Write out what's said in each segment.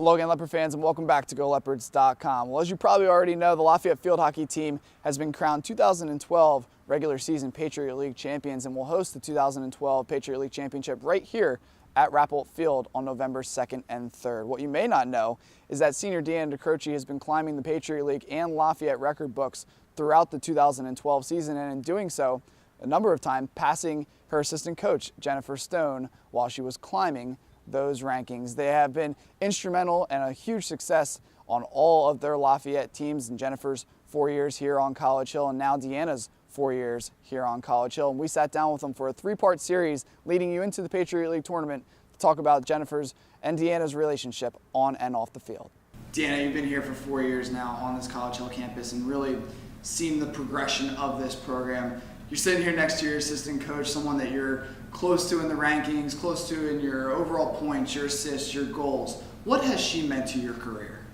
Logan, Leopard fans, and welcome back to GoLeopards.com. Well, as you probably already know, the Lafayette field hockey team has been crowned 2012 regular season Patriot League champions and will host the 2012 Patriot League Championship right here at Rappelt Field on November 2nd and 3rd. What you may not know is that senior Deanna DiCroce has been climbing the Patriot League and Lafayette record books throughout the 2012 season, and in doing so, a number of times passing her assistant coach, Jennifer Stone, while she was climbing those rankings. They have been instrumental and a huge success on all of their Lafayette teams in Jennifer's 4 years here on College Hill and now Deanna's 4 years here on College Hill. And we sat down with them for a three-part series leading you into the Patriot League Tournament to talk about Jennifer's and Deanna's relationship on and off the field. Deanna, you've been here for 4 years now on this College Hill campus and really seen the progression of this program. You're sitting here next to your assistant coach, someone that you're close to in the rankings, close to in your overall points, your assists, your goals. What has she meant to your career?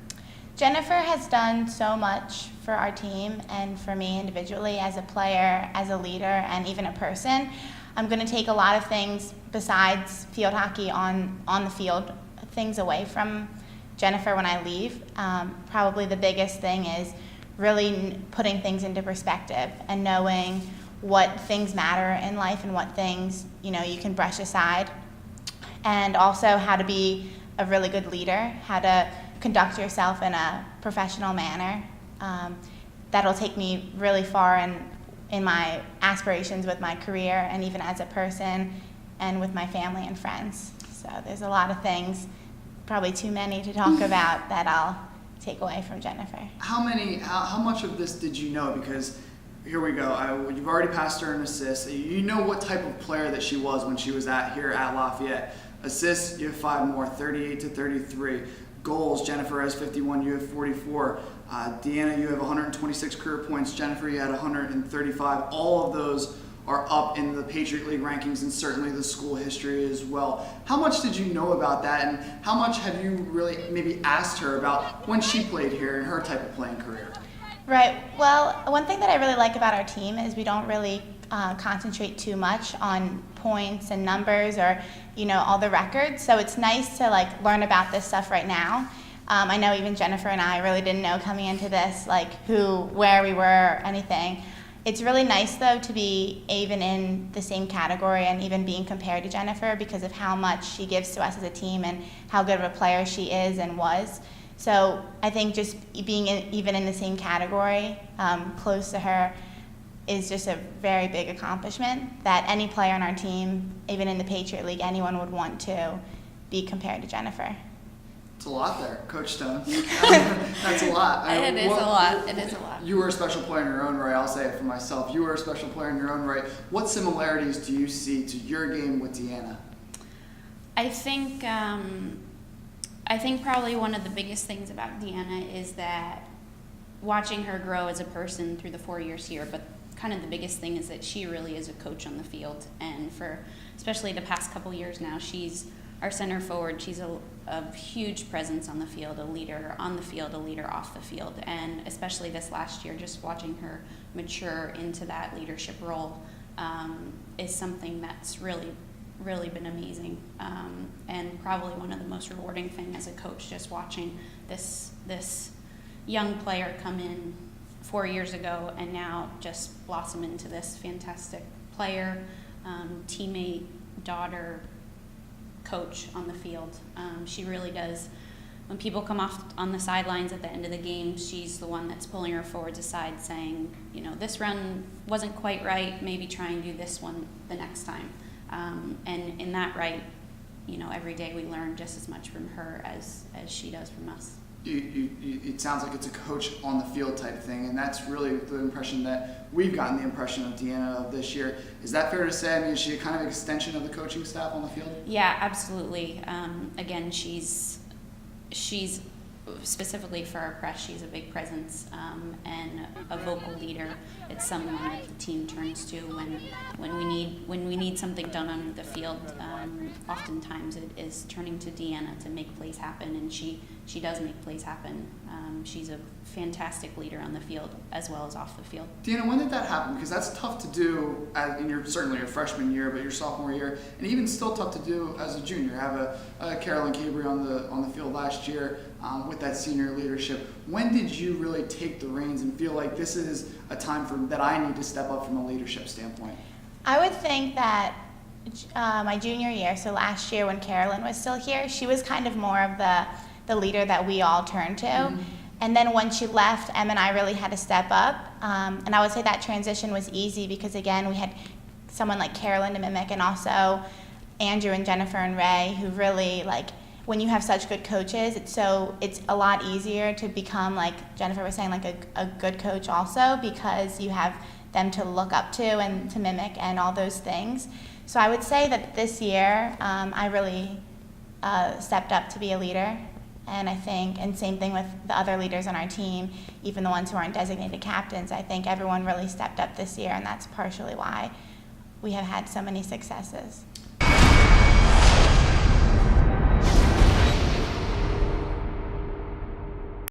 Jennifer has done so much for our team and for me individually as a player, as a leader, and even a person. I'm going to take a lot of things besides field hockey on the field, things away from Jennifer when I leave. Probably the biggest thing is really putting things into perspective and knowing what things matter in life and what things, you can brush aside. And also how to be a really good leader, how to conduct yourself in a professional manner. That'll take me really far in my aspirations with my career and even as a person and with my family and friends. So there's a lot of things, probably too many to talk about, that I'll take away from Jennifer. How much of this did you know? Because here we go. You've already passed her an assist. You know what type of player that she was when she was here at Lafayette. Assists, you have 5 more, 38 to 33. Goals, Jennifer has 51, you have 44. Deanna, you have 126 career points. Jennifer, you had 135. All of those are up in the Patriot League rankings and certainly the school history as well. How much did you know about that, and how much have you really maybe asked her about when she played here and her type of playing career? Right. Well, one thing that I really like about our team is we don't really concentrate too much on points and numbers or, all the records. So it's nice to learn about this stuff right now. I know even Jennifer and I really didn't know coming into this, where we were, anything. It's really nice though to be even in the same category and even being compared to Jennifer because of how much she gives to us as a team and how good of a player she is and was. So I think just being even in the same category, close to her, is just a very big accomplishment that any player on our team, even in the Patriot League, anyone would want to be compared to Jennifer. It's a lot there, Coach Stone. That's a lot. It is a lot. You were a special player in your own right. I'll say it for myself. You were a special player in your own right. What similarities do you see to your game with Deanna? I think probably one of the biggest things about Deanna is that watching her grow as a person through the 4 years here, but kind of the biggest thing is that she really is a coach on the field. And for especially the past couple years now, she's our center forward. She's a huge presence on the field, a leader on the field, a leader off the field. And especially this last year, just watching her mature into that leadership role is something that's really been amazing, and probably one of the most rewarding things as a coach, just watching this young player come in 4 years ago and now just blossom into this fantastic player, teammate, daughter, coach on the field. She really does. When people come off on the sidelines at the end of the game, she's the one that's pulling her forwards aside saying, this run wasn't quite right, maybe try and do this one the next time. And in that every day we learn just as much from her as she does from us. It sounds like it's a coach on the field type thing, and that's really the impression that we've gotten the impression of Deanna of this year. Is that fair to say? I mean, is she a kind of extension of the coaching staff on the field? Yeah, absolutely. Again, she's specifically for our press, she's a big presence and a vocal leader. It's someone that the team turns to when we need something done on the field. Oftentimes it is turning to Deanna to make plays happen, and she does make plays happen. She's a fantastic leader on the field as well as off the field. Deanna, when did that happen? Because that's tough to do certainly your freshman year, but your sophomore year, and even still tough to do as a junior. Have a Carolyn Cabry on the field last year with that senior leadership. When did you really take the reins and feel like this is a time that I need to step up from a leadership standpoint? I would think that my junior year, so last year when Carolyn was still here, she was kind of more of the leader that we all turned to. Mm-hmm. And then when she left, Em and I really had to step up. And I would say that transition was easy because, again, we had someone like Carolyn to mimic, and also Andrew and Jennifer and Ray, who really, like, when you have such good coaches, it's a lot easier to become, like Jennifer was saying, like a good coach also, because you have them to look up to and to mimic and all those things. So I would say that this year I really stepped up to be a leader. And I think, and same thing with the other leaders on our team, even the ones who aren't designated captains, I think everyone really stepped up this year, and that's partially why we have had so many successes.